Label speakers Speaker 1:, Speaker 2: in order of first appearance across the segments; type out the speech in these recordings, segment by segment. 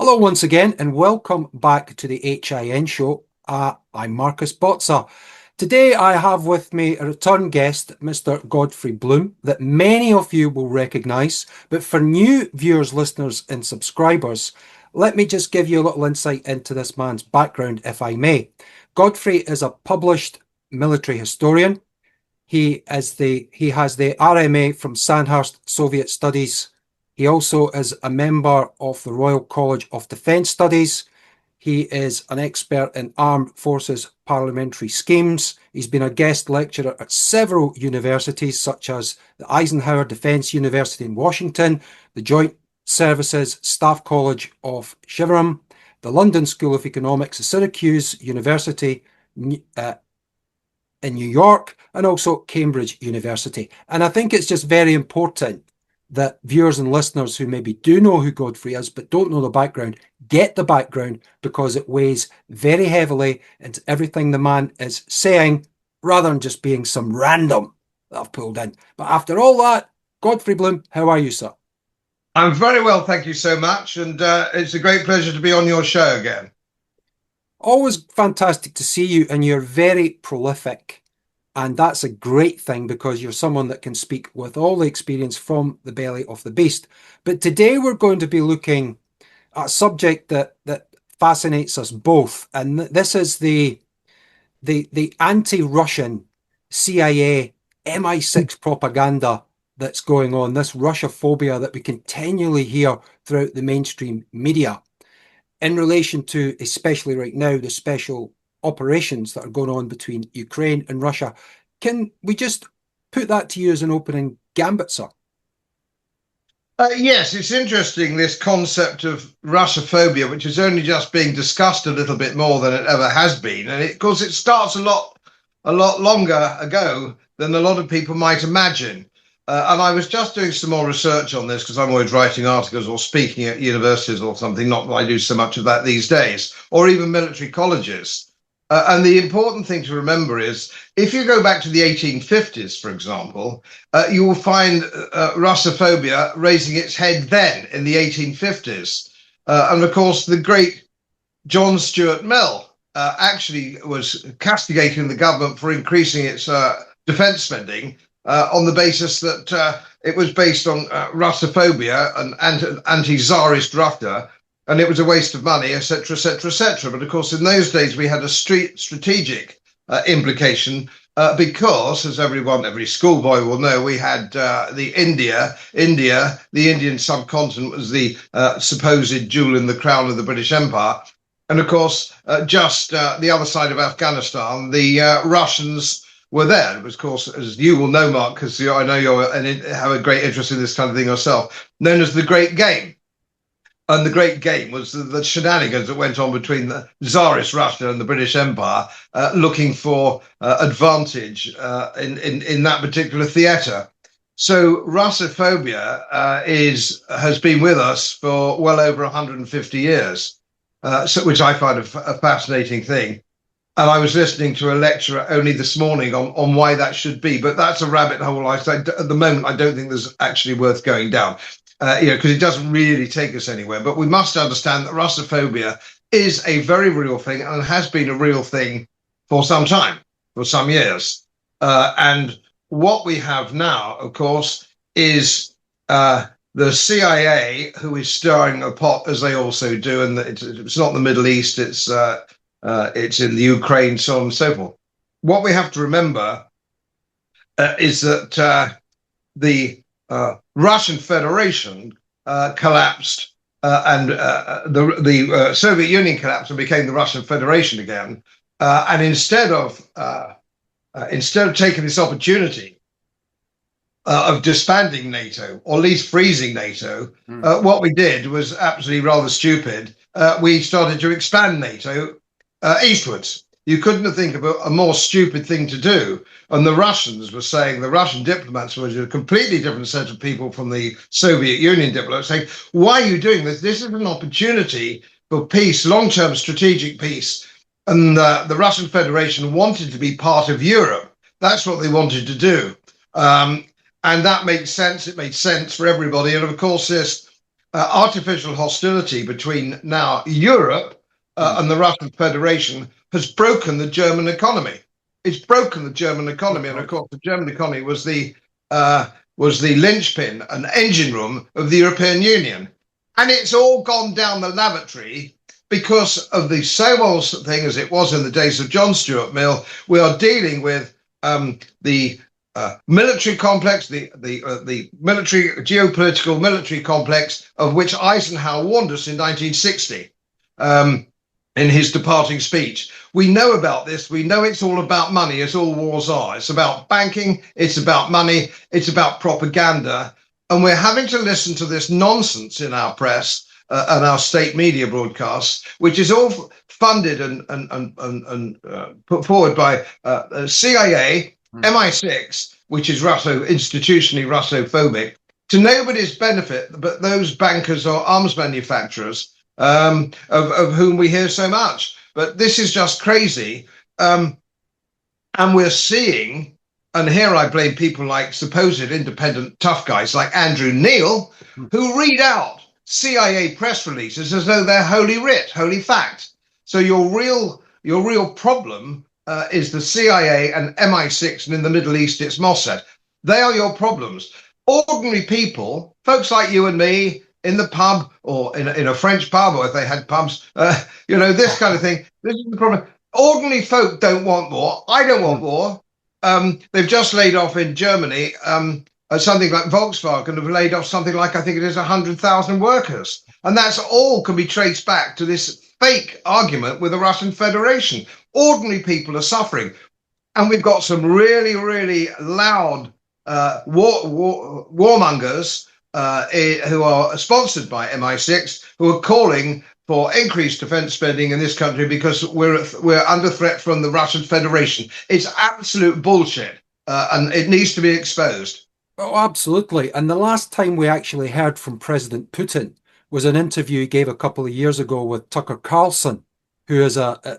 Speaker 1: Hello once again, and welcome back to the HIN show. I'm Marcus Botzer. Today I have with me a return guest, Mr. Godfrey Bloom, that many of you will recognise. But for new viewers, listeners, and subscribers, let me just give you a little insight into this man's background, if I may. Godfrey is a published military historian. He has the RMA from Sandhurst Soviet Studies. He also is a member of the Royal College of Defence Studies. He is an expert in armed forces parliamentary schemes. He's been a guest lecturer at several universities, such as the Eisenhower Defence University in Washington, the Joint Services Staff College of Shivram, the London School of Economics at Syracuse University in New York, and also Cambridge University. And I think it's just very important that viewers and listeners who maybe do know who Godfrey is but don't know the background get the background, because it weighs very heavily into everything the man is saying, rather than just being some random that I've pulled in. But after all that, Godfrey Bloom, how are you, sir?
Speaker 2: I'm very well, thank you so much, and it's a great pleasure to be on your show again.
Speaker 1: Always fantastic to see you, and you're very prolific. And that's a great thing, because you're someone that can speak with all the experience from the belly of the beast. But today we're going to be looking at a subject that fascinates us both. And this is the anti-Russian CIA MI6 propaganda that's going on, this Russophobia that we continually hear throughout the mainstream media in relation to, especially right now, the special operations that are going on between Ukraine and Russia. Can we just put that to you as an opening gambit, sir?
Speaker 2: Yes, it's interesting, this concept of Russophobia, which is only just being discussed a little bit more than it ever has been. And of course, it starts a lot longer ago than a lot of people might imagine. And I was just doing some more research on this, because I'm always writing articles or speaking at universities or something. Not that I do so much of that these days, or even military colleges. And the important thing to remember is, if you go back to the 1850s, for example, you will find Russophobia raising its head then in the 1850s. And of course, the great John Stuart Mill actually was castigating the government for increasing its defence spending on the basis that it was based on Russophobia and anti-Tsarist Russia, and it was a waste of money, etc., etc., etc. But of course, in those days, we had a strategic implication, because, as every schoolboy will know, we had the India, the Indian subcontinent was the supposed jewel in the crown of the British Empire. And of course, just the other side of Afghanistan, the Russians were there. It was, of course, as you will know, Mark, because I know you have a great interest in this kind of thing yourself, known as the Great Game. And the Great Game was the shenanigans that went on between the Tsarist Russia and the British Empire, looking for advantage in that particular theatre. So Russophobia has been with us for well over 150 years, which I find a fascinating thing. And I was listening to a lecture only this morning on why that should be, but that's a rabbit hole. At the moment, I don't think there's actually worth going down. Because it doesn't really take us anywhere. But we must understand that Russophobia is a very real thing, and has been a real thing for some time, for some years. And what we have now, of course, is the CIA, who is stirring a pot, as they also do. And it's not the Middle East, it's in the Ukraine, so on and so forth. What we have to remember is that the Russian Federation collapsed, and the Soviet Union collapsed and became the Russian Federation again. And instead of taking this opportunity of disbanding NATO, or at least freezing NATO, what we did was absolutely rather stupid. We started to expand NATO eastwards. You couldn't think of a more stupid thing to do. And the Russians were saying, the Russian diplomats were a completely different set of people from the Soviet Union diplomats, saying, why are you doing this? This is an opportunity for peace, long-term strategic peace. And the Russian Federation wanted to be part of Europe. That's what they wanted to do. And that made sense. It made sense for everybody. And of course, this artificial hostility between now Europe
Speaker 1: Mm.
Speaker 2: and the Russian Federation has broken the German economy. It's broken the German
Speaker 1: Oh
Speaker 2: economy, and of
Speaker 1: God.
Speaker 2: course, the German economy was the linchpin and engine room of the European Union, and it's all gone down the lavatory because of the Sowell's thing, as it was in the days of John Stuart Mill. We are dealing with the military complex, the military geopolitical military complex of which Eisenhower warned us in 1960 in his departing speech. We know about this. We know it's all about money, as all wars are. It's about banking. It's about money. It's about propaganda. And we're having to listen to this nonsense in our press and our state media broadcasts, which is all funded and put forward by CIA, MI6, which is institutionally Russophobic, to nobody's benefit but those bankers or arms manufacturers of whom we hear so much. But this is just crazy. And we're seeing, and here I blame people like supposed independent tough guys like Andrew Neil, who read out CIA press releases as though they're holy writ, holy fact. So your real problem is the CIA and MI6, and in the Middle East it's Mossad. They are your problems. Ordinary people, folks like you and me, in the pub or in a French pub, or if they had pubs, this kind of thing. This is the problem. Ordinary folk don't want war. I don't want war. They've just laid off in Germany something like Volkswagen have laid off something like, I think it is 100,000 workers. And that's all can be traced back to this fake argument with the Russian Federation. Ordinary people are suffering. And we've got some really, really loud warmongers who are sponsored by MI6, who are calling for increased defense spending in this country because we're under threat from the Russian Federation. It's absolute bullshit, and it needs to be exposed.
Speaker 1: Oh, absolutely. And the last time we actually heard from President Putin was an interview he gave a couple of years ago with Tucker Carlson, who is a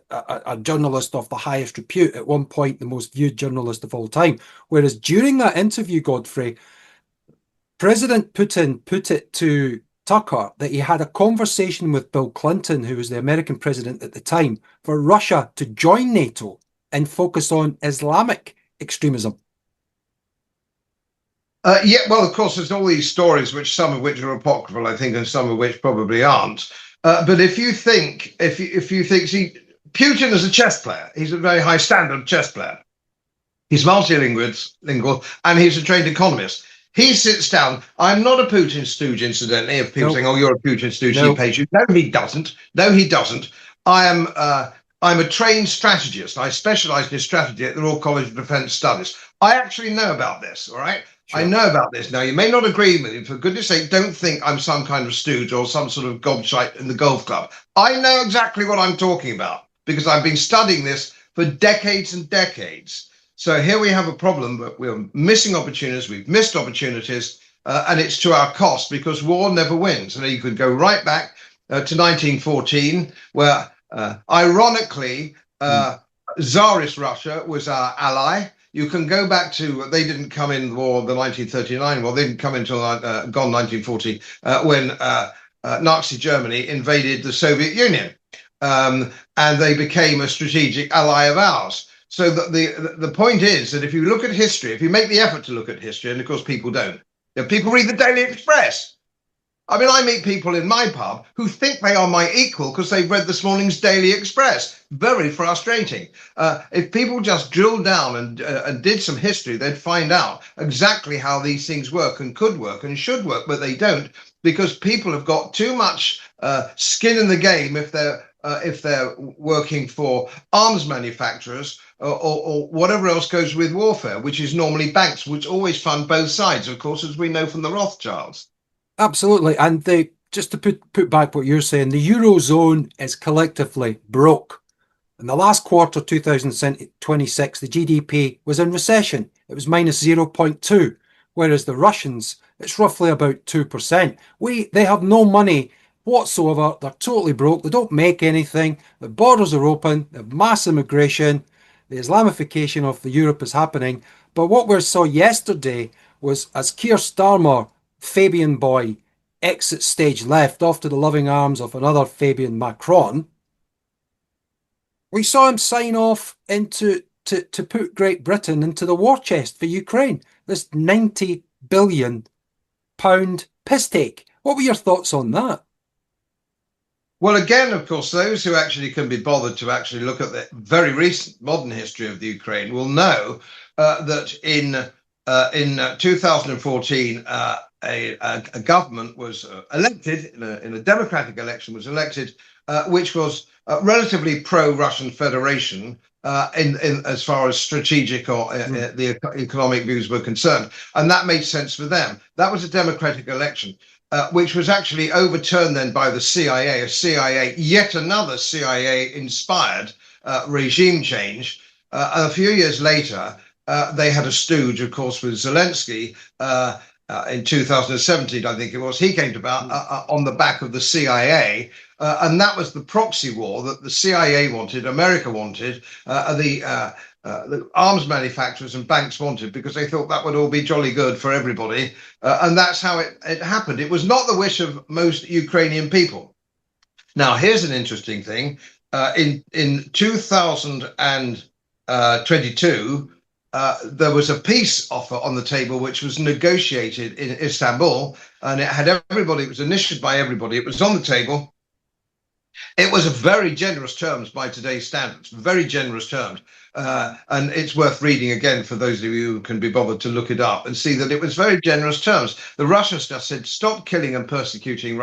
Speaker 1: journalist of the highest repute, at one point the most viewed journalist of all time. Whereas during that interview, Godfrey, President Putin put it to Tucker that he had a conversation with Bill Clinton, who was the American president at the time, for Russia to join NATO and focus on Islamic extremism.
Speaker 2: Yeah, well, of course, there's all these stories, which some of which are apocryphal, I think, and some of which probably aren't. But if you think, see, Putin is a chess player. He's a very high standard chess player. He's multilingual, and he's a trained economist. He sits down. I'm not a Putin stooge, incidentally. If people saying, "Oh, you're a Putin stooge," he pays you. No, he doesn't. No, he doesn't. I'm a trained strategist. I specialize in strategy at the Royal College of Defence Studies. I actually know about this. All right. Sure. I know about this. Now, you may not agree with me. For goodness sake, don't think I'm some kind of stooge or some sort of gobshite in the golf club. I know exactly what I'm talking about because I've been studying this for decades and decades. So here we have a problem that we're missing opportunities. We've missed opportunities, and it's to our cost because war never wins. And you could go right back to 1914, where ironically, Tsarist Russia was our ally. You can go back to, they didn't come in the war, the 1939 war, they didn't come until gone 1940, when Nazi Germany invaded the Soviet Union. And they became a strategic ally of ours. So the point is that if you look at history, if you make the effort to look at history, and of course people don't, people read the Daily Express. I mean, I meet people in my pub who think they are my equal because they've read this morning's Daily Express. Very frustrating. If people just drilled down and did some history, they'd find out exactly how these things work and could work and should work, but they don't because people have got too much skin in the game if they're working for arms manufacturers or whatever else goes with warfare, which is normally banks, which always fund both sides, of course, as we know from the Rothschilds.
Speaker 1: Absolutely. And just to put back what you're saying, the Eurozone is collectively broke. In the last quarter, 2026, the GDP was in recession. It was minus 0.2, whereas the Russians, it's roughly about 2%. They have no money whatsoever. They're totally broke. They don't make anything. The borders are open. They have mass immigration. The Islamification of the Europe is happening. But what we saw yesterday was, as Keir Starmer, Fabian boy, exit stage left, off to the loving arms of another Fabian Macron, we saw him sign off to put Great Britain into the war chest for Ukraine. This £90 billion piss take. What were your thoughts on that?
Speaker 2: Well, again, of course, those who actually can be bothered to actually look at the very recent modern history of the Ukraine will know that in 2014, a government was elected in a democratic election, was elected, which was relatively pro-Russian Federation in as far as strategic or the economic views were concerned, and that made sense for them. That was a democratic election. Which was actually overturned then by the CIA, yet another CIA-inspired regime change. A few years later, they had a stooge, of course, with Zelensky in 2017, I think it was. He came about on the back of the CIA, and that was the proxy war that the CIA wanted, America wanted, the arms manufacturers and banks wanted, because they thought that would all be jolly good for everybody. And that's how it happened. It was not the wish of most Ukrainian people. Now, here's an interesting thing. In 2022, there was a peace offer on the table, which was negotiated in Istanbul, and it had everybody, it was initiated by everybody, it was on the table. It was a very generous terms by today's standards, very generous terms. And it's worth reading again for those of you who can be bothered to look it up and see that it was very generous terms. The Russians just said, stop killing and persecuting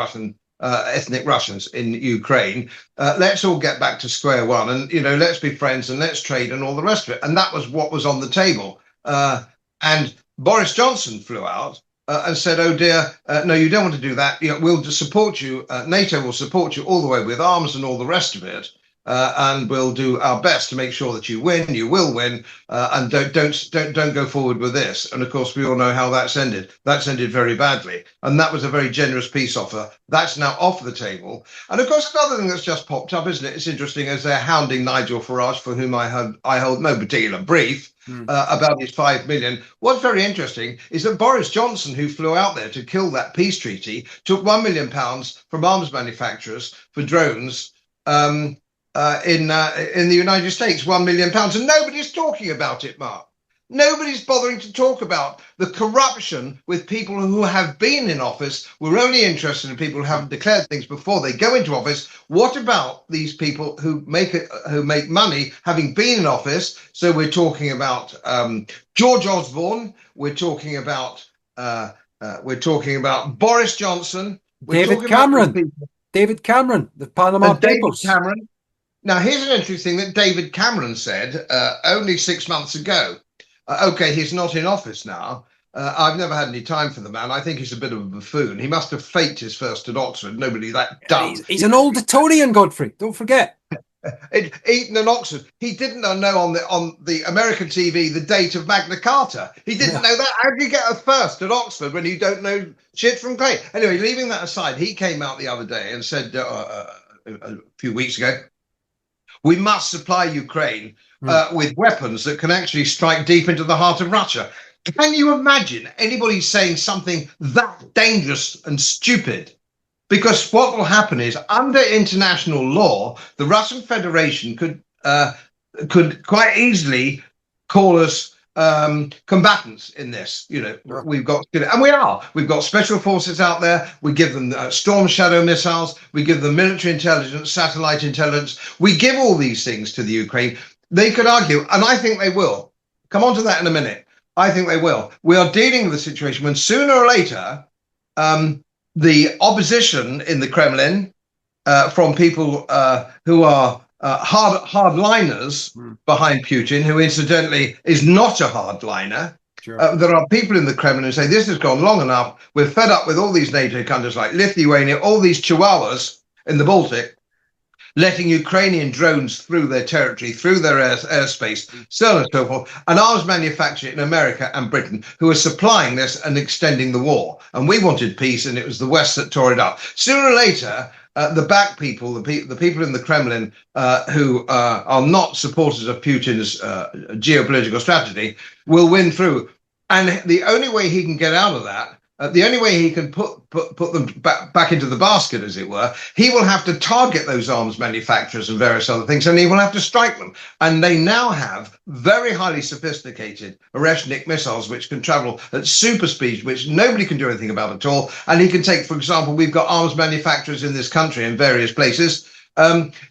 Speaker 2: ethnic Russians in Ukraine. Let's all get back to square one, and let's be friends and let's trade and all the rest of it. And that was what was on the table. And Boris Johnson flew out and said, oh dear, no, you don't want to do that. We'll support you. NATO will support you all the way with arms and all the rest of it. And we'll do our best to make sure that you win. You will win, and don't go forward with this. And of course, we all know how that's ended. That's ended very badly, and that was a very generous peace offer. That's now off the table. And of course, another thing that's just popped up, isn't it? It's interesting as they're hounding Nigel Farage, for whom I hold no particular brief about his 5 million. What's very interesting is that Boris Johnson, who flew out there to kill that peace treaty, took £1 million from arms manufacturers for drones. In the United States, £1 million, and nobody's talking about it, Mark. Nobody's bothering to talk about the corruption with people who have been in office. We're only interested in people who haven't declared things before they go into office. What about these people who make money having been in office? So we're talking about George Osborne. We're talking about Boris Johnson.
Speaker 1: David Cameron, the Panama Papers.
Speaker 2: David Cameron. Now, here's an interesting thing that David Cameron said only 6 months ago. Okay, he's not in office now. I've never had any time for the man. I think he's a bit of a buffoon. He must have faked his first at Oxford. Nobody that dumb.
Speaker 1: He's an old Etonian, Godfrey. Don't forget.
Speaker 2: Eton and Oxford. He didn't know on the American TV the date of Magna Carta. He didn't know that. How do you get a first at Oxford when you don't know shit from clay? Anyway, leaving that aside, he came out the other day and said a few weeks ago, we must supply Ukraine with weapons that can actually strike deep into the heart of Russia. Can you imagine anybody saying something that dangerous and stupid? Because what will happen is, under international law, the Russian Federation could quite easily call us combatants in this. We've got, and we've got special forces out there. We give them Storm Shadow missiles. We give them military intelligence, satellite intelligence. We give all these things to the Ukraine. They could argue, and I think they will. Come on to that in a minute. I think they will. We are dealing with a situation when sooner or later, the opposition in the Kremlin, from people who are hardliners behind Putin, who incidentally is not a hardliner. Sure. There are people in the Kremlin who say this has gone long enough. We're fed up with all these NATO countries like Lithuania, all these chihuahuas in the Baltic, letting Ukrainian drones through their territory, through their airspace, so on and so forth, and arms manufactured in America and Britain, who are supplying this and extending the war. And we wanted peace, and it was the West that tore it up. Sooner or later, the back people, the people in the Kremlin who are not supporters of Putin's geopolitical strategy, will win through. And the only way he can get out of that the only way he can put them back into the basket, as it were, he will have to target those arms manufacturers and various other things, and he will have to strike them. And they now have very highly sophisticated Oreshnik missiles, which can travel at super speed, which nobody can do anything about at all. And he can take, for example, we've got arms manufacturers in this country in various places.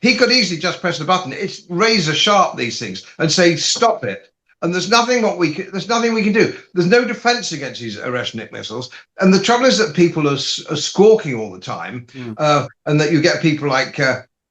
Speaker 2: He could easily just press the button. It's razor sharp, these things, and say, stop it. And there's nothing we can do. There's no defense against these Oreshnik missiles. And the trouble is that people are squawking all the time, and that you get people like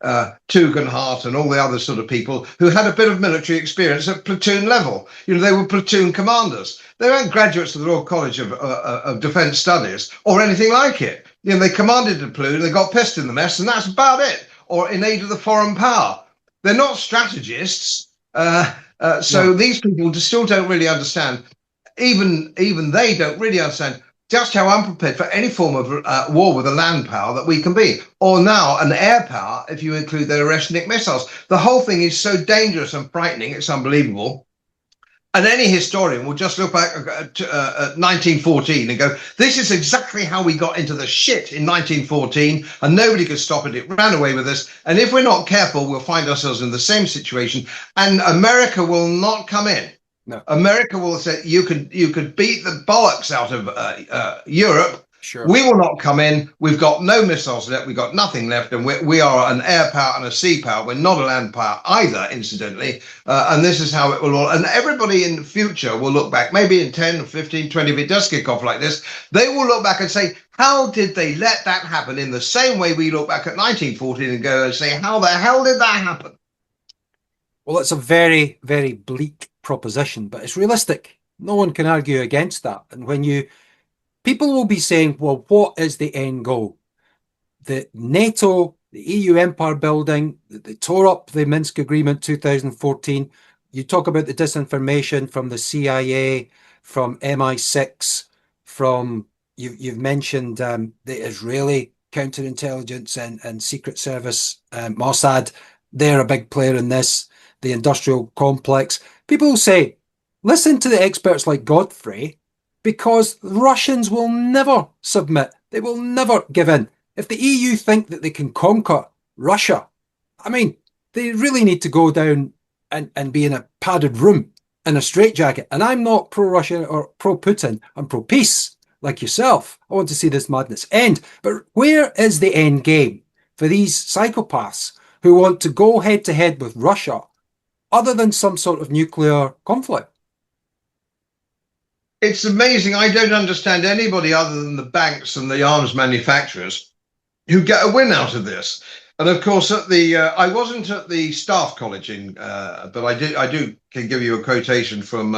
Speaker 2: Tugendhat and all the other sort of people who had a bit of military experience at platoon level. You know, they were platoon commanders. They weren't graduates of the Royal College of Defence Studies or anything like it. You know, they commanded a platoon, they got pissed in the mess, and that's about it. Or in aid of the foreign power. They're not strategists. These people still don't really understand, even they don't really understand just how unprepared for any form of war with a land power that we can be, or now an air power if you include the Oreshnik missiles. The whole thing is so dangerous and frightening, it's unbelievable. And any historian will just look back at 1914 and go, this is exactly how we got into the shit in 1914, and nobody could stop it. It ran away with us. And if we're not careful, we'll find ourselves in the same situation. And America will not come in. No. America will say, you could beat the bollocks out of Europe.
Speaker 1: Sure.
Speaker 2: We will not come in. We've got no missiles left. We've got nothing left. And we are an air power and a sea power. We're not a land power either, incidentally. And this is how it will all. And everybody in the future will look back, maybe in 10, 15, 20, if it does kick off like this, they will look back and say, how did they let that happen? In the same way we look back at 1914 and go and say, how the hell did that happen?
Speaker 1: Well, it's a very, very bleak proposition, but it's realistic. No one can argue against that. And when people will be saying, well, what is the end goal? The NATO, the EU empire building, they tore up the Minsk Agreement 2014. You talk about the disinformation from the CIA, from MI6, from, you've mentioned the Israeli counterintelligence and secret service, Mossad. They're a big player in this, the industrial complex. People will say, listen to the experts like Godfrey, because Russians will never submit. They will never give in. If the EU think that they can conquer Russia, I mean, they really need to go down and be in a padded room in a straitjacket. And I'm not pro-Russia or pro-Putin. I'm pro-peace, like yourself. I want to see this madness end. But where is the end game for these psychopaths who want to go head-to-head with Russia other than some sort of nuclear conflict?
Speaker 2: It's amazing. I don't understand anybody other than the banks and the arms manufacturers who get a win out of this. And of course, at the I wasn't at the staff college but I can give you a quotation from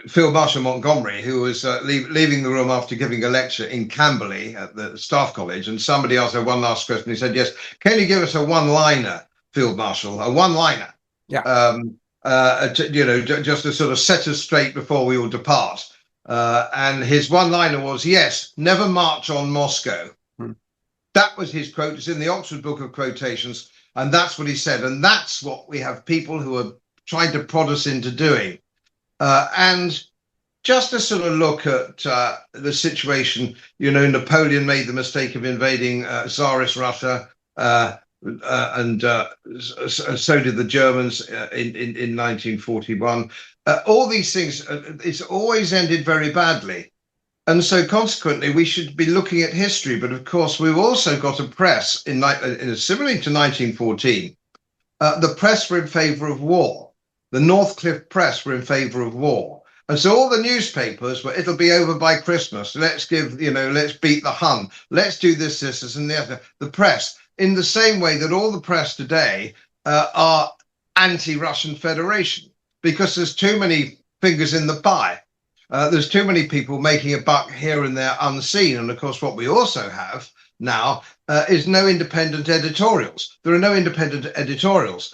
Speaker 2: Field Marshal Montgomery, who was leaving the room after giving a lecture in Camberley at the staff college, and somebody asked her one last question. He said, "Yes, can you give us a one-liner, Field Marshal, a one-liner?"
Speaker 1: Yeah.
Speaker 2: Just to sort of set us straight before we all depart. And his one-liner was, yes, never march on Moscow. That was his quote. It's in the Oxford Book of Quotations. And that's what he said. And that's what we have people who are trying to prod us into doing. And just to sort of look at the situation, Napoleon made the mistake of invading Tsarist Russia. And so did the Germans in 1941. All these things, it's always ended very badly. And so consequently, we should be looking at history. But of course, we've also got a press, similarly to 1914, the press were in favor of war. The Northcliffe press were in favor of war. And so all the newspapers were, it'll be over by Christmas. Let's beat the Hun. Let's do this, and the other. The press, in the same way that all the press today are anti-Russian Federation, because there's too many fingers in the pie. There's too many people making a buck here and there unseen. And of course, what we also have now is no independent editorials. There are no independent editorials.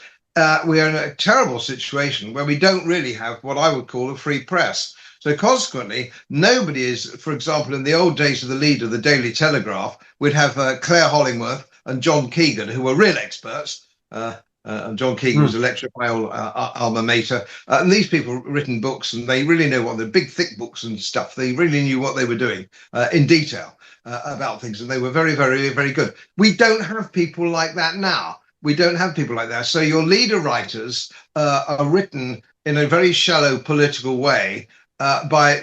Speaker 2: We are in a terrible situation where we don't really have what I would call a free press. So consequently, nobody is, for example, in the old days of the lead of the Daily Telegraph, we'd have Claire Hollingworth and John Keegan, who were real experts. And John Keegan was a lecturer at my old alma mater. And these people written books, and they really know what they're big, thick books and stuff. They really knew what they were doing in detail about things, and they were very, very, very good. We don't have people like that now. We don't have people like that. So your leader writers are written in a very shallow political way by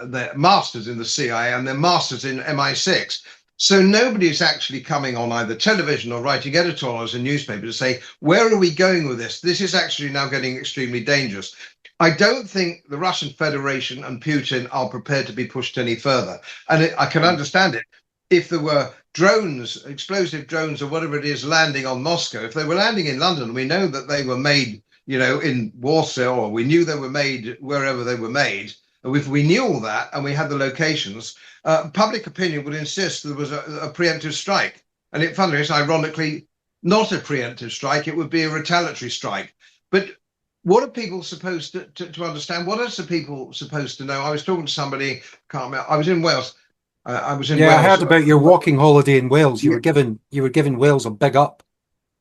Speaker 2: their masters in the CIA and their masters in MI6. So nobody's actually coming on either television or writing editorials in newspapers to say, where are we going with this? This is actually now getting extremely dangerous. I don't think the Russian Federation and Putin are prepared to be pushed any further. And I can understand it. If there were drones, explosive drones or whatever it is landing on Moscow, if they were landing in London, we know that they were made, in Warsaw, or we knew they were made wherever they were made. If we knew all that and we had the locations, public opinion would insist there was a preemptive strike. And it, funnily, is ironically not a preemptive strike. It would be a retaliatory strike. But what are people supposed to understand? What are the people supposed to know? I was talking to somebody, can't remember, I was in Wales. Wales.
Speaker 1: I heard about your walking holiday in Wales. You were giving Wales a big up.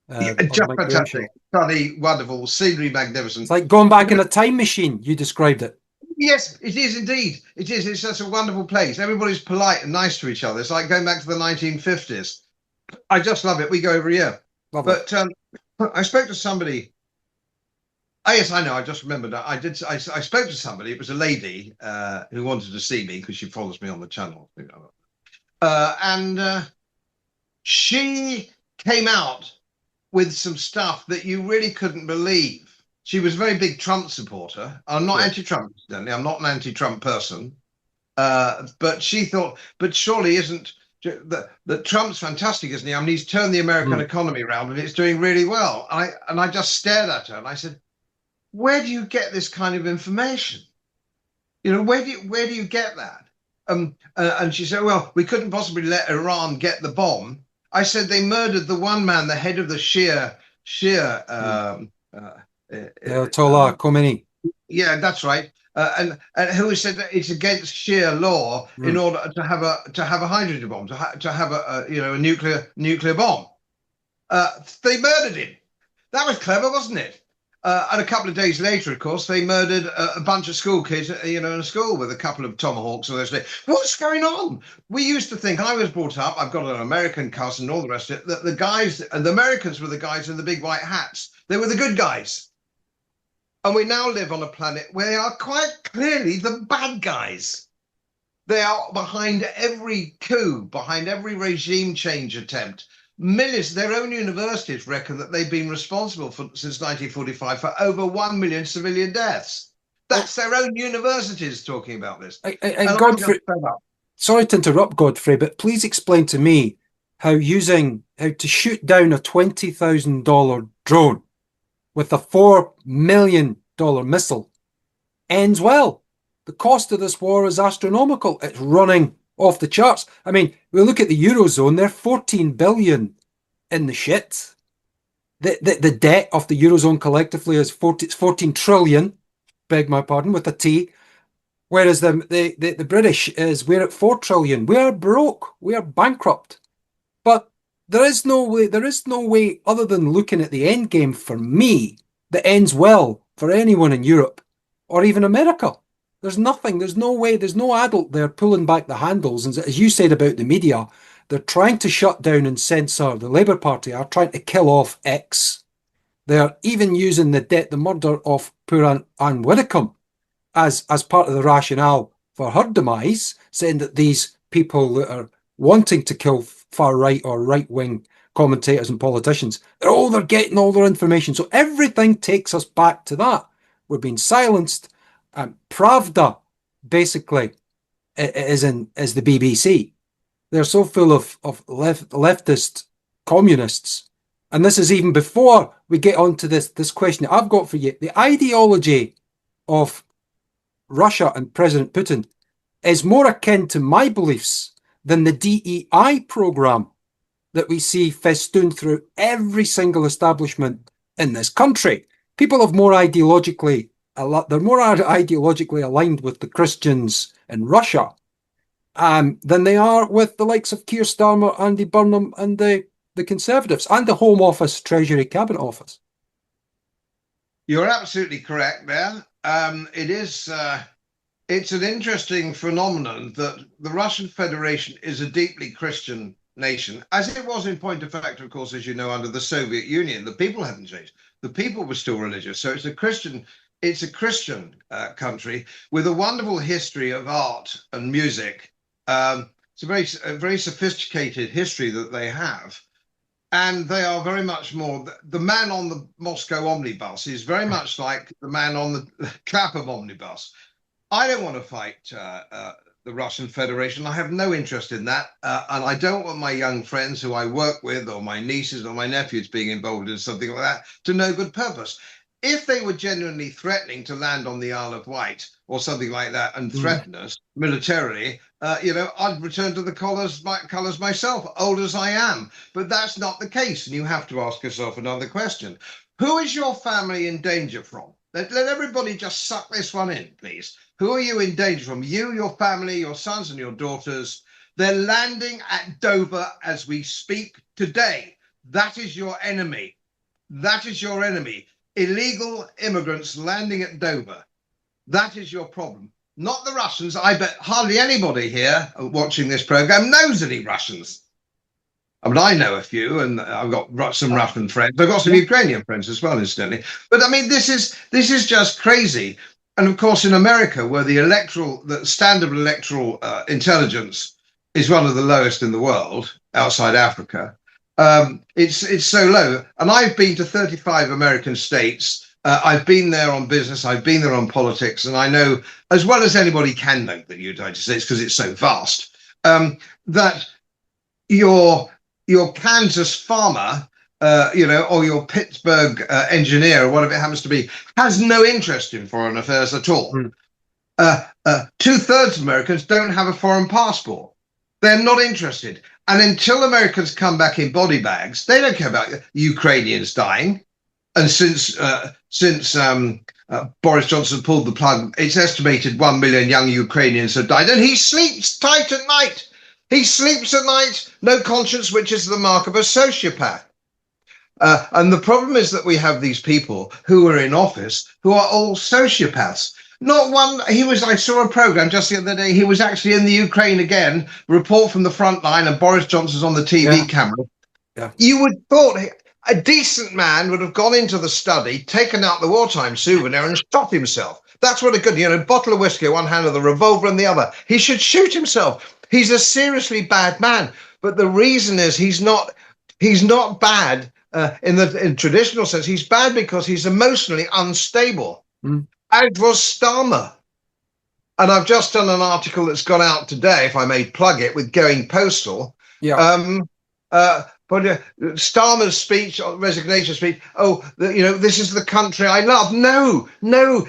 Speaker 2: Just fantastic, sunny, wonderful, scenery, magnificent.
Speaker 1: It's like going back in a time machine. You described it.
Speaker 2: Yes, it is indeed. It is. It's such a wonderful place. Everybody's polite and nice to each other. It's like going back to the 1950s. I just love it. We go every year. But I spoke to somebody. Oh, yes, I know. I just remembered. I spoke to somebody. It was a lady who wanted to see me because she follows me on the channel. And she came out with some stuff that you really couldn't believe. She was a very big Trump supporter. I'm not anti-Trump, incidentally. I'm not an anti-Trump person. But she thought, but surely isn't that Trump's fantastic, isn't he? I mean, he's turned the American economy around and it's doing really well. And I just stared at her and I said, where do you get this kind of information? Where do you get that? And she said, well, we couldn't possibly let Iran get the bomb. I said, they murdered the one man, the head of the Shia
Speaker 1: Ayatollah Khomeini.
Speaker 2: Yeah, that's right. And who said that it's against Shia law in order to have a hydrogen bomb, to have a nuclear bomb. They murdered him. That was clever, wasn't it? And a couple of days later, of course, they murdered a bunch of school kids, in a school with a couple of tomahawks. And they what's going on? We used to think, I was brought up, I've got an American cousin and all the rest of it, that the guys, and the Americans were the guys in the big white hats. They were the good guys. And we now live on a planet where they are quite clearly the bad guys. They are behind every coup, behind every regime change attempt. Millions, their own universities reckon that they've been responsible since 1945 for over 1 million civilian deaths. That's their own universities talking about this.
Speaker 1: Godfrey, sorry to interrupt, Godfrey, but please explain to me how to shoot down a $20,000 drone with a $4 million missile ends well. The cost of this war is astronomical. It's running off the charts. I mean, we look at the Eurozone, they're 14 billion in the shit. The debt of the Eurozone collectively is 14 trillion, beg my pardon, with a T. Whereas the British we're at 4 trillion. We are broke. We are bankrupt. But there is no way other than looking at the end game for me that ends well for anyone in Europe or even America. There's nothing, there's no way, there's no adult there pulling back the handles. And as you said about the media, they're trying to shut down and censor. The Labour Party are trying to kill off X. They're even using the murder of poor Anne Widdecombe as part of the rationale for her demise, saying that these people that are wanting to kill far-right or right-wing commentators and politicians, they're getting all their information. So everything takes us back to that. We're being silenced. And Pravda, basically, is the BBC. They're so full of leftist communists. And this is even before we get on to this question that I've got for you. The ideology of Russia and President Putin is more akin to my beliefs than the DEI program that we see festooned through every single establishment in this country. People have they're more ideologically aligned with the Christians in Russia than they are with the likes of Keir Starmer, Andy Burnham, and the the Conservatives and the Home Office, Treasury, Cabinet Office.
Speaker 2: You're absolutely correct there. It's an interesting phenomenon that the Russian Federation is a deeply Christian nation, as it was in point of fact, of course, as you know, under the Soviet Union. The people hadn't changed. The people were still religious. So it's a Christian country with a wonderful history of art and music. It's a very sophisticated history that they have. And they are very much more, the man on the Moscow omnibus is very much like the man on the Clapham omnibus. I don't want to fight the Russian Federation. I have no interest in that. And I don't want my young friends who I work with, or my nieces or my nephews being involved in something like that, to no good purpose. If they were genuinely threatening to land on the Isle of Wight or something like that and threaten us militarily, I'd return to the colours myself, old as I am. But that's not the case. And you have to ask yourself another question. Who is your family in danger from? Let everybody just suck this one in, please. Who are you in danger from? You, your family, your sons and your daughters. They're landing at Dover as we speak today. That is your enemy. That is your enemy. Illegal immigrants landing at Dover. That is your problem. Not the Russians. I bet hardly anybody here watching this program knows any Russians. I mean, I know a few, and I've got some Russian friends. I've got some Ukrainian friends as well, incidentally. But I mean, this is just crazy. And of course, in America, where the standard of electoral intelligence is one of the lowest in the world, outside Africa, it's so low. And I've been to 35 American states. I've been there on business. I've been there on politics, and I know as well as anybody can know the United States, because it's so vast, that your Kansas farmer, or your Pittsburgh engineer, or whatever it happens to be, has no interest in foreign affairs at all. 2/3 of Americans don't have a foreign passport. They're not interested. And until Americans come back in body bags, they don't care about Ukrainians dying. And since Boris Johnson pulled the plug, it's estimated 1 million young Ukrainians have died. And he sleeps tight at night. He sleeps at night, no conscience, which is the mark of a sociopath. And the problem is that we have these people who are in office who are all sociopaths. Not one, I saw a program just the other day, he was actually in the Ukraine again, report from the front line, and Boris Johnson's on the TV camera. Yeah. You would thought a decent man would have gone into the study, taken out the wartime souvenir and shot himself. That's what a good, bottle of whiskey in one hand and the revolver in the other. He should shoot himself. He's a seriously bad man. But the reason is he's not bad in traditional sense. He's bad because he's emotionally unstable. As was Starmer. And I've just done an article that's gone out today, if I may plug it, with Going Postal. Yeah. But Starmer's speech, resignation speech, this is the country I love. No,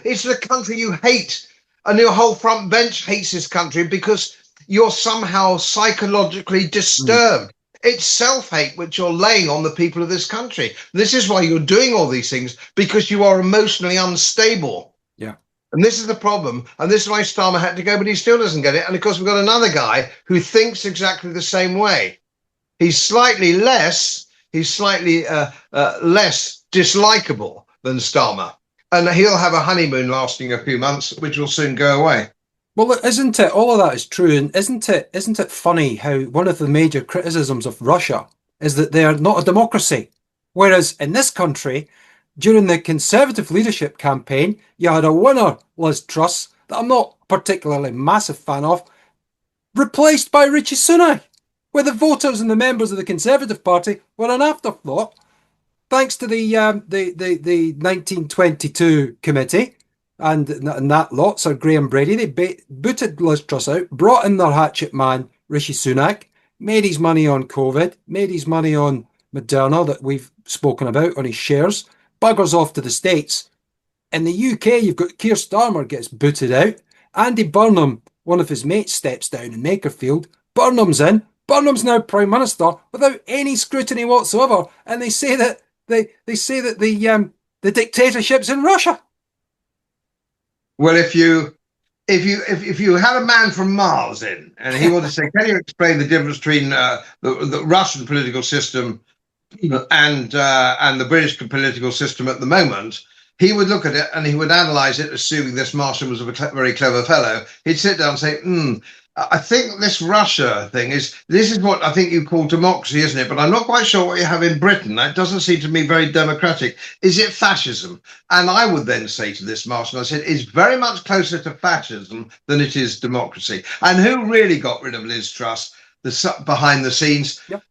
Speaker 2: it's the country you hate. And your whole front bench hates this country because you're somehow psychologically disturbed. It's self-hate which you're laying on the people of this country. This is why you're doing all these things, because you are emotionally unstable. Yeah. And this is the problem. And this is why Starmer had to go, but he still doesn't get it. And of course, we've got another guy who thinks exactly the same way. He's slightly less dislikable than Starmer. And he'll have a honeymoon lasting a few months, which will soon go away.
Speaker 1: Well, isn't it? All of that is true. And isn't it funny how one of the major criticisms of Russia is that they are not a democracy? Whereas in this country, during the Conservative leadership campaign, you had a winner, Liz Truss, that I'm not particularly massive fan of, replaced by Rishi Sunak, where the voters and the members of the Conservative Party were an afterthought, thanks to the 1922 committee and that lot, Sir Graham Brady. They booted Liz Truss out, brought in their hatchet man, Rishi Sunak, made his money on COVID, made his money on Moderna that we've spoken about, on his shares, buggers off to the States. In the UK, you've got Keir Starmer gets booted out. Andy Burnham, one of his mates, steps down in Makerfield. Burnham's in. Burnham's now Prime Minister without any scrutiny whatsoever, and they say that the dictatorship's in Russia.
Speaker 2: Well, if you had a man from Mars in, and he wanted to say, "Can you explain the difference between the Russian political system and the British political system at the moment, he would look at it and he would analyze it, assuming this Martian was a very clever fellow. He'd sit down and say, I think this Russia thing this is what I think you call democracy, isn't it? But I'm not quite sure what you have in Britain. That doesn't seem to me very democratic. Is it fascism? And I would then say to this Martian, I said, it's very much closer to fascism than it is democracy. And who really got rid of Liz Truss behind the scenes?
Speaker 1: Yep.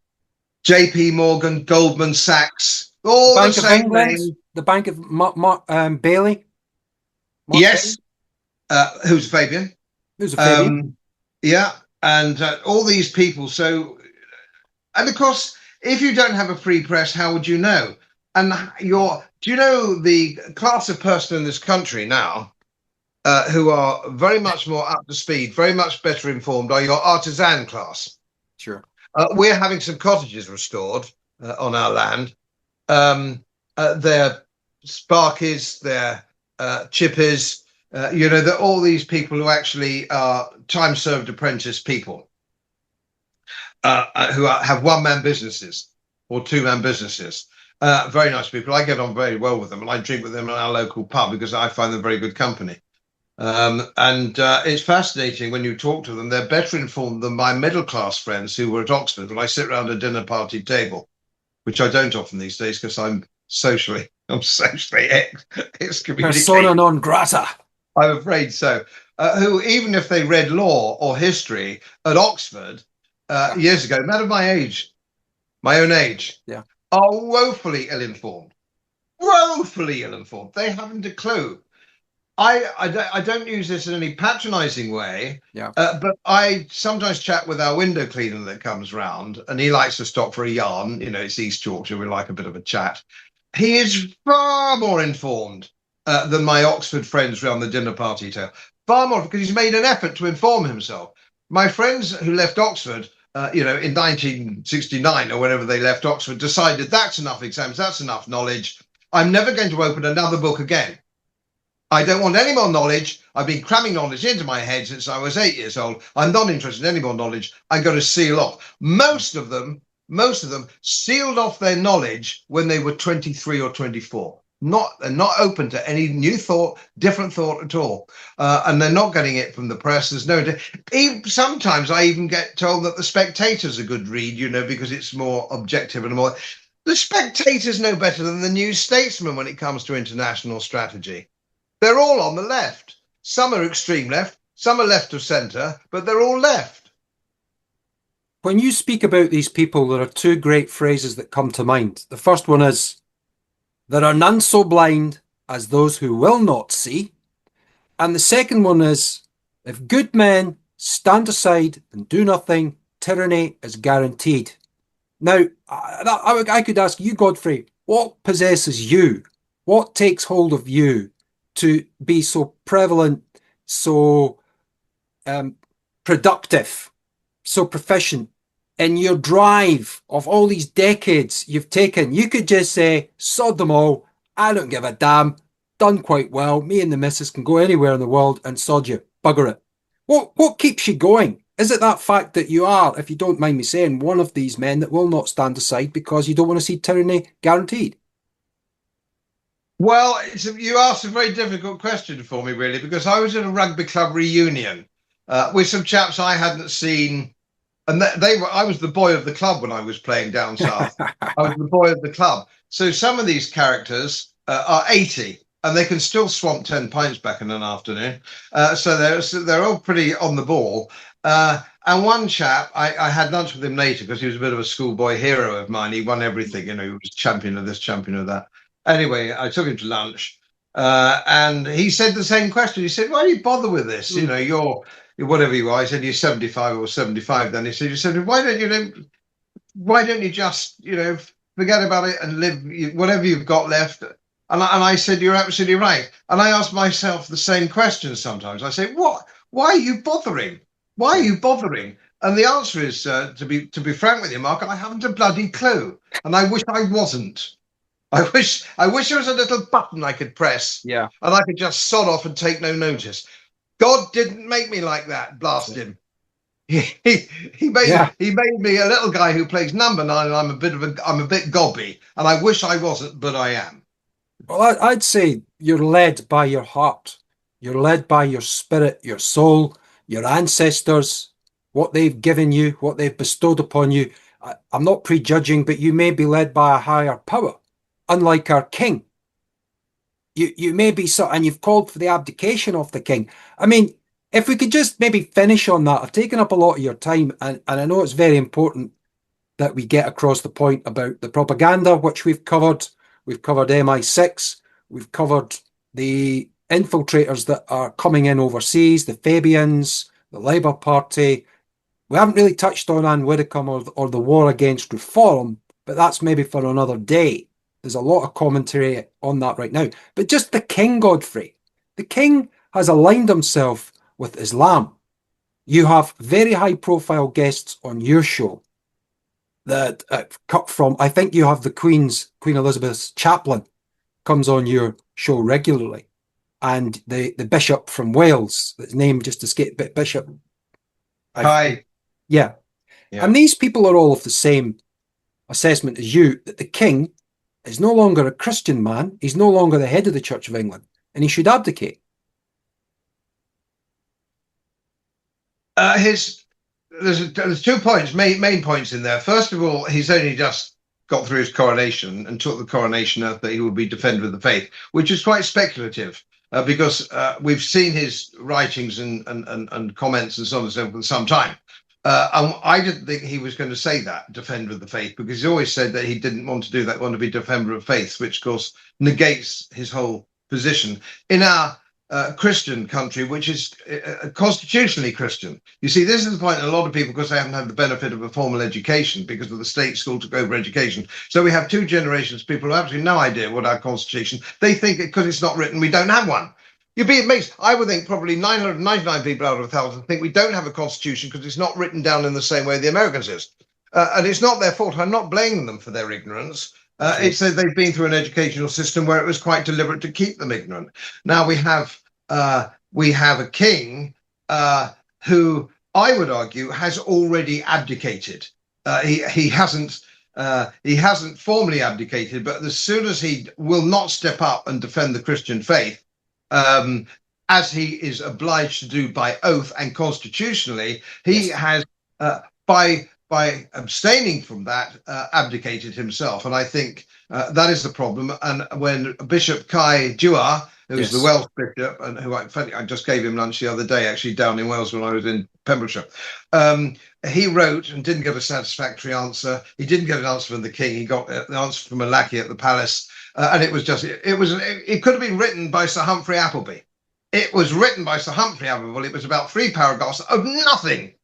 Speaker 2: JP Morgan, Goldman Sachs, all the same names.
Speaker 1: The Bank of Bailey.
Speaker 2: Yes. Who's Fabian?
Speaker 1: Who's a Fabian?
Speaker 2: Yeah, and all these people. So, and of course, if you don't have a free press, how would you know? And do you know the class of person in this country now who are very much more up to speed, very much better informed, are your artisan class.
Speaker 1: Sure.
Speaker 2: We're having some cottages restored on our land. They're Sparkies, they're Chippies. That all these people who actually are time-served apprentice people who have one-man businesses or two-man businesses. Very nice people. I get on very well with them, and I drink with them in our local pub because I find them very good company. And it's fascinating when you talk to them. They're better informed than my middle-class friends who were at Oxford when I sit around a dinner party table, which I don't often these days because I'm socially excommunicated.
Speaker 1: Persona non grata.
Speaker 2: I'm afraid so. Who, even if they read law or history at Oxford years ago, men of my age, my own age, are woefully ill-informed. Woefully ill-informed. They haven't a clue. I don't use this in any patronizing way, but I sometimes chat with our window cleaner that comes round, and he likes to stop for a yarn. It's East Yorkshire. We like a bit of a chat. He is far more informed than my Oxford friends around the dinner party table. Far more, because he's made an effort to inform himself. My friends who left Oxford, in 1969 or whenever they left Oxford, decided that's enough exams, that's enough knowledge. I'm never going to open another book again. I don't want any more knowledge. I've been cramming knowledge into my head since I was 8 years old. I'm not interested in any more knowledge. I'm going to seal off. Most of them sealed off their knowledge when they were 23 or 24. They're not open to any new thought, different thought at all. And they're not getting it from the press. Sometimes I even get told that the Spectator's a good read, because it's more objective and more. The Spectator's no better than the New Statesman when it comes to international strategy. They're all on the left. Some are extreme left, some are left of centre, but they're all left.
Speaker 1: When you speak about these people, there are two great phrases that come to mind. The first one is, there are none so blind as those who will not see. And the second one is, if good men stand aside and do nothing, tyranny is guaranteed. Now, I could ask you, Godfrey, what possesses you? What takes hold of you to be so prevalent, so productive, so proficient in your drive of all these decades you've taken? You could just say, sod them all, I don't give a damn, done quite well, me and the missus can go anywhere in the world and sod you, bugger it. What keeps you going? Is it that fact that you are, if you don't mind me saying, one of these men that will not stand aside because you don't want to see tyranny guaranteed?
Speaker 2: Well, you asked a very difficult question for me, really, because I was at a rugby club reunion with some chaps I hadn't seen, and I was the boy of the club when I was playing down south. I was the boy of the club. So some of these characters are 80, and they can still swamp 10 pints back in an afternoon. So they're all pretty on the ball. And one chap, I had lunch with him later because he was a bit of a schoolboy hero of mine. He won everything, he was champion of this, champion of that. Anyway, I took him to lunch, and he said the same question. He said, "Why do you bother with this? You're whatever you are." I said, "You're 75 or 75." Then he said, "Why don't you just forget about it and live whatever you've got left?" And I said, "You're absolutely right." And I ask myself the same question sometimes. I say, "What? Why are you bothering? Why are you bothering?" And the answer is, to be frank with you, Mark, I haven't a bloody clue, and I wish I wasn't. I wish there was a little button I could press, and I could just sod off and take no notice. God didn't make me like that, blast him.
Speaker 1: Yeah.
Speaker 2: he made me a little guy who plays number nine, and I'm a bit gobby, and I wish I wasn't, but I am.
Speaker 1: Well, I'd say you're led by your heart. You're led by your spirit, your soul, your ancestors, what they've given you, what they've bestowed upon you. I'm not prejudging, but you may be led by a higher power, unlike our king. You may be so, and you've called for the abdication of the king. I mean, if we could just maybe finish on that. I've taken up a lot of your time, and I know it's very important that we get across the point about the propaganda, which we've covered. We've covered MI6. We've covered the infiltrators that are coming in overseas, the Fabians, the Labour Party. We haven't really touched on Anne Widdecombe or the war against reform, but that's maybe for another day. There's a lot of commentary on that right now. But just the king, Godfrey. The king has aligned himself with Islam. You have very high profile guests on your show that cut from, I think you have Queen Elizabeth's chaplain comes on your show regularly, and the bishop from Wales, his name just escaped, Bishop.
Speaker 2: Hi.
Speaker 1: Yeah. And these people are all of the same assessment as you, that the king is no longer a Christian man. He's no longer the head of the Church of England, and he should abdicate.
Speaker 2: There's 2 points, main points in there. First of all, he's only just got through his coronation and took the coronation oath that he would be defender of the faith, which is quite speculative because we've seen his writings and comments and so on and so forth for some time. And I didn't think he was going to say that, defender of the faith, because he always said that he didn't want to do that, want to be defender of faith, which of course negates his whole position. In our Christian country, which is constitutionally Christian. You see, this is the point. A lot of people, because they haven't had the benefit of a formal education because of the state school took over education. So we have 2 generations of people who have absolutely no idea what our constitution. They think because it's not written, we don't have one. You'd be amazed. I would think probably 999 people out of 1,000 think we don't have a constitution because it's not written down in the same way the Americans is. And it's not their fault. I'm not blaming them for their ignorance. It's that they've been through an educational system where it was quite deliberate to keep them ignorant. Now we have a king who I would argue has already abdicated. He hasn't formally abdicated, but as soon as he will not step up and defend the Christian faith, as he is obliged to do by oath and constitutionally, he has by abstaining from that, abdicated himself. And I think that is the problem. And when Bishop Kai Dua, who's the Welsh bishop, and who I just gave him lunch the other day, actually down in Wales when I was in Pembrokeshire, he wrote and didn't get a satisfactory answer. He didn't get an answer from the king. He got the answer from a lackey at the palace. And it could have been written by Sir Humphrey Appleby. It was written by Sir Humphrey Appleby. It was about 3 paragraphs of nothing.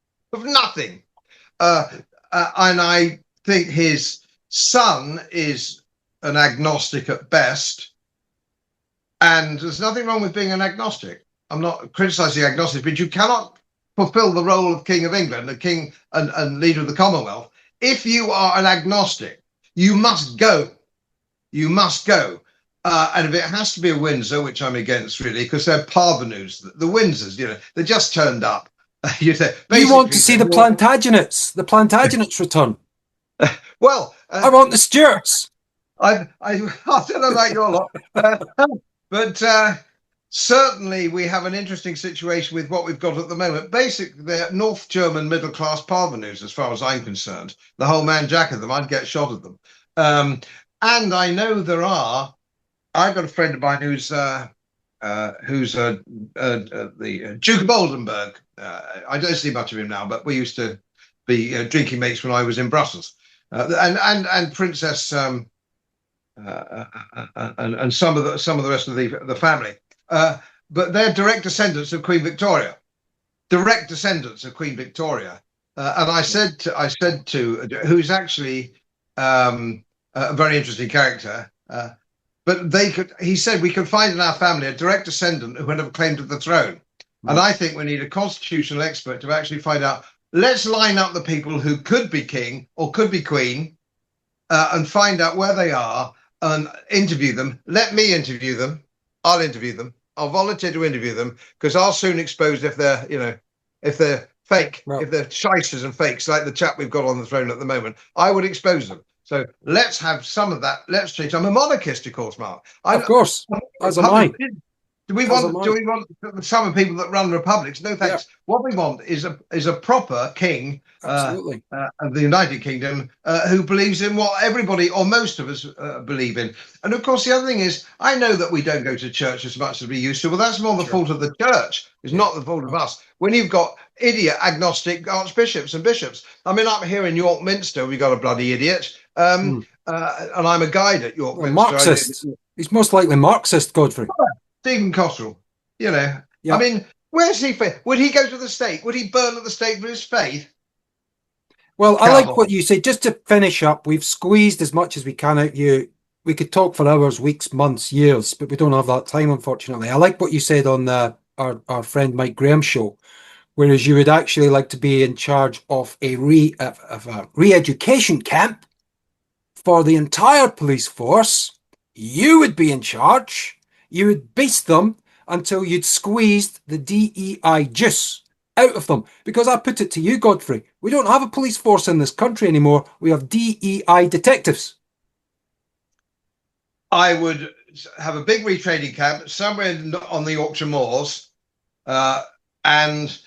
Speaker 2: And I think his son is an agnostic at best. And there's nothing wrong with being an agnostic. I'm not criticizing agnostics, but you cannot fulfill the role of King of England, the king and leader of the Commonwealth. If you are an agnostic, you must go. You must go. And if it has to be a Windsor, which I'm against really, because they're parvenus, the Windsors, they just turned up. You
Speaker 1: want to see the Plantagenets return.
Speaker 2: Well,
Speaker 1: I want the Stuarts.
Speaker 2: I don't know like your lot, but certainly we have an interesting situation with what we've got at the moment. Basically, they're North German middle class parvenus, as far as I'm concerned. The whole man jack of them, I'd get shot at them. And I know I've got a friend of mine who's the Duke of Oldenburg. I don't see much of him now, but we used to be drinking mates when I was in Brussels. And Princess and some of the rest of the family. But they're direct descendants of Queen Victoria. Direct descendants of Queen Victoria. And I said to who's actually a very interesting character. But he said, we could find in our family a direct descendant who would have a claim to the throne. Right. And I think we need a constitutional expert to actually find out, let's line up the people who could be king or could be queen and find out where they are and interview them. Let me interview them. I'll interview them. I'll volunteer to interview them because I'll soon expose if they're fake,
Speaker 1: Well,
Speaker 2: if they're shysters and fakes, like the chap we've got on the throne at the moment, I would expose them. So let's have some of that. Let's change. I'm a monarchist, of course, Mark.
Speaker 1: of
Speaker 2: I'm
Speaker 1: course, as am I.
Speaker 2: do we
Speaker 1: As am
Speaker 2: want? Do
Speaker 1: I.
Speaker 2: we want some of the people that run republics? No,
Speaker 1: Yeah,
Speaker 2: thanks. What we want is a proper king
Speaker 1: absolutely.
Speaker 2: of the United Kingdom who believes in what everybody or most of us believe in. And of course, the other thing is, I know that we don't go to church as much as we used to. Well, that's more the
Speaker 1: Sure.
Speaker 2: fault of the church. It's
Speaker 1: Yeah.
Speaker 2: not the fault of us. When you've got idiot agnostic archbishops and bishops. I mean, up here in York Minster, we got a bloody idiot.
Speaker 1: Hmm.
Speaker 2: And I'm a guide at York
Speaker 1: Well,
Speaker 2: Minster.
Speaker 1: Marxist. He's most likely Marxist, Godfrey.
Speaker 2: Stephen Cotterill, you know. I
Speaker 1: Yeah.
Speaker 2: mean, where's he? Would he go to the stake? Would he burn at the stake for his faith?
Speaker 1: Well, I like
Speaker 2: Cowboy.
Speaker 1: what you say. Just to finish up, we've squeezed as much as we can out you. We could talk for hours, weeks, months, years, but we don't have that time, unfortunately. I like what you said on our friend Mike Graham's show, whereas you would actually like to be in charge of a re-education camp for the entire police force. You would be in charge. You would beast them until you'd squeezed the DEI juice out of them. Because I put it to you, Godfrey, we don't have a police force in this country anymore. We have DEI detectives.
Speaker 2: I would have a big retraining camp somewhere on the Yorkshire Moors, and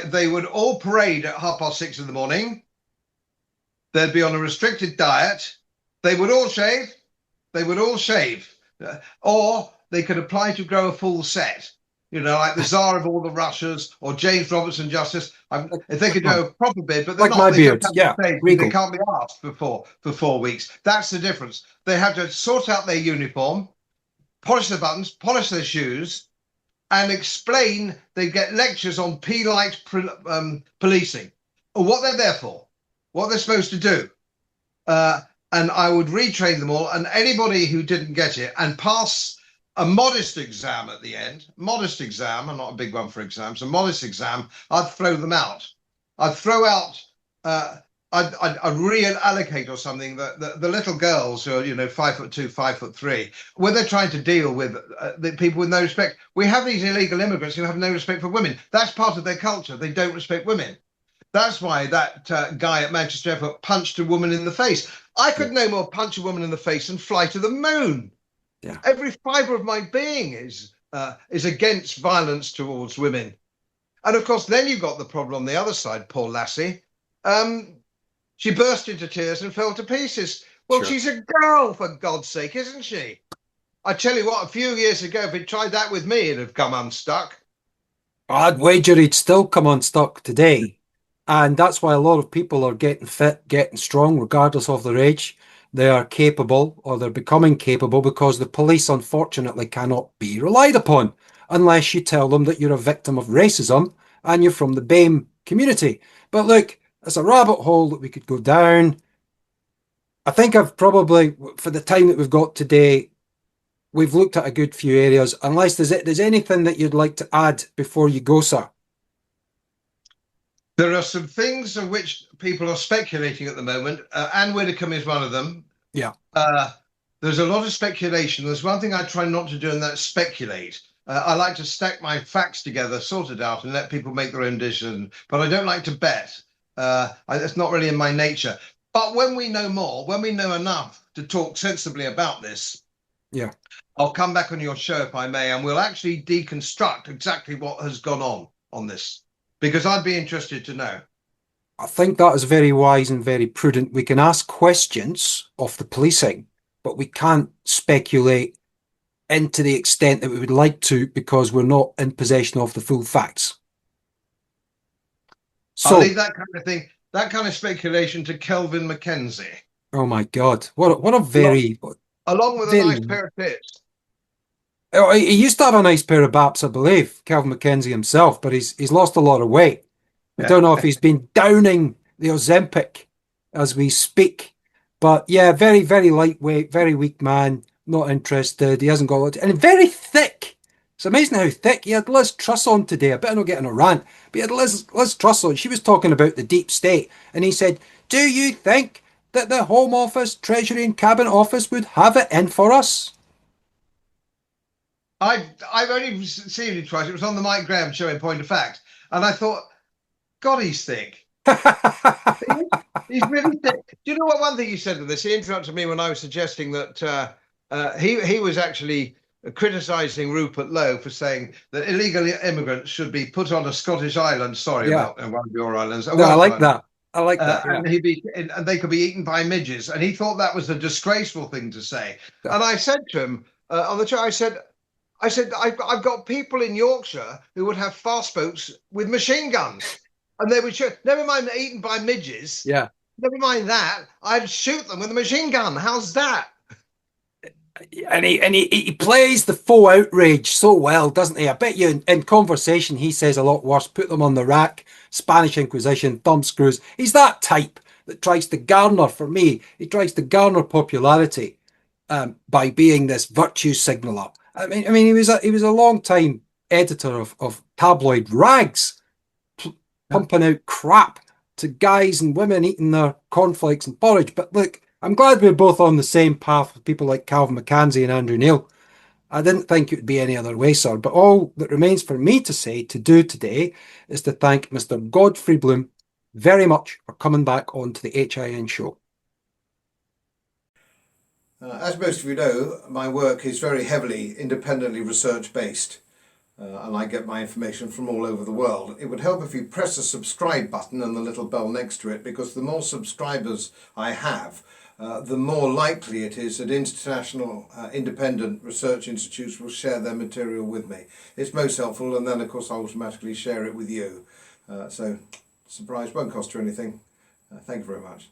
Speaker 2: they would all parade at 6:30 in the morning. They'd be on a restricted diet. They would all shave. They would all shave, or they could apply to grow a full set. You know, like the Tsar of all the Russias or James Robertson Justice. If they could do a proper beard, but they're
Speaker 1: Like my
Speaker 2: not. They
Speaker 1: beard,
Speaker 2: don't have
Speaker 1: yeah,
Speaker 2: to shave. They
Speaker 1: regal.
Speaker 2: can't be asked for 4 weeks. That's the difference. They have to sort out their uniform, polish their buttons, polish their shoes, and explain. They get lectures on P-light policing, or what they're there for, what they're supposed to do. And I would retrain them all. And anybody who didn't get it and pass a modest exam at the end, modest exam, I'm not a big one for exams, a modest exam, I'd throw them out. I'd throw out, I'd reallocate or something the little girls who are, 5'2", 5'3", when they're trying to deal with the people with no respect. We have these illegal immigrants who have no respect for women. That's part of their culture. They don't respect women. That's why that guy at Manchester Airport punched a woman in the face. I could no more punch a woman in the face and fly to the moon.
Speaker 1: Yeah.
Speaker 2: Every fibre of my being is against violence towards women. And of course, then you've got the problem on the other side, poor lassie. She burst into tears and fell to pieces. Well,
Speaker 1: Sure.
Speaker 2: She's a girl, for God's sake, isn't she? I tell you what, a few years ago, if he'd tried that with me, it'd have come unstuck.
Speaker 1: I'd wager he'd still come unstuck today. And that's why a lot of people are getting fit, getting strong, regardless of their age. They are capable, or they're becoming capable, because the police, unfortunately, cannot be relied upon unless you tell them that you're a victim of racism and you're from the BAME community. But look, it's a rabbit hole that we could go down. I think I've probably, for the time that we've got today, we've looked at a good few areas. Unless there's anything that you'd like to add before you go, sir.
Speaker 2: There are some things of which people are speculating at the moment. Anne Widdecombe is one of them.
Speaker 1: Yeah.
Speaker 2: There's a lot of speculation. There's one thing I try not to do, and that's speculate. I like to stack my facts together, sort it out, and let people make their own decision. But I don't like to bet. It's not really in my nature. But when we know more, when we know enough to talk sensibly about this,
Speaker 1: Yeah,
Speaker 2: I'll come back on your show if I may, and we'll actually deconstruct exactly what has gone on this, because I'd be interested to know.
Speaker 1: I think that is very wise and very prudent. We can ask questions of the policing, but we can't speculate into the extent that we would like to, because we're not in possession of the full facts.
Speaker 2: I'll
Speaker 1: So,
Speaker 2: leave that kind of thing, that kind of speculation to Kelvin Mackenzie,
Speaker 1: oh my God, what a very,
Speaker 2: along with a
Speaker 1: very.
Speaker 2: nice pair of tits.
Speaker 1: Oh, he used to have a nice pair of baps, I believe, Calvin Mackenzie himself, but he's lost a lot of weight. I don't know if he's been downing the Ozempic as we speak, but yeah, very, very lightweight, very weak man, not interested. He hasn't got a lot, and very thick. It's amazing how thick. He had Liz Truss on today. I better not get in a rant, but he had Liz Truss on. She was talking about the deep state, and he said, "Do you think that the Home Office, Treasury, and Cabinet Office would have it in for us?"
Speaker 2: I've only seen it twice. It was on the Mike Graham show in Point of Fact, and I thought God, he's thick. He's really thick. Do you know what one thing he said to this? He interrupted me when I was suggesting that he was actually criticising Rupert Lowe for saying that illegal immigrants should be put on a Scottish island. Sorry
Speaker 1: Yeah.
Speaker 2: about one of your islands. A
Speaker 1: No, I
Speaker 2: Welsh
Speaker 1: like
Speaker 2: island.
Speaker 1: that. I like that. Yeah.
Speaker 2: And they could be eaten by midges. And he thought that was a disgraceful thing to say.
Speaker 1: Yeah.
Speaker 2: And I said to him on the chat, I've got people in Yorkshire who would have fast boats with machine guns, and they would shoot. Never mind eaten by midges.
Speaker 1: Yeah.
Speaker 2: Never mind that. I'd shoot them with a machine gun. How's that?
Speaker 1: And he plays the faux outrage so well, doesn't he? I bet you in conversation he says a lot worse. Put them on the rack, Spanish Inquisition, thumb screws. He's that type that tries to garner, for me, he tries to garner popularity by being this virtue signaler. I mean, he was a long time editor of tabloid rags, pumping out crap to guys and women eating their cornflakes and porridge. But look, I'm glad we're both on the same path with people like Calvin McCanzie and Andrew Neil. I didn't think it would be any other way, sir. But all that remains for me to do today is to thank Mr. Godfrey Bloom very much for coming back onto the HIN show.
Speaker 3: As most of you know, my work is very heavily independently research based. And I get my information from all over the world. It would help if you press the subscribe button and the little bell next to it, because the more subscribers I have, the more likely it is that international independent research institutes will share their material with me. It's most helpful, and then of course I automatically share it with you. So surprise won't cost you anything. Thank you very much.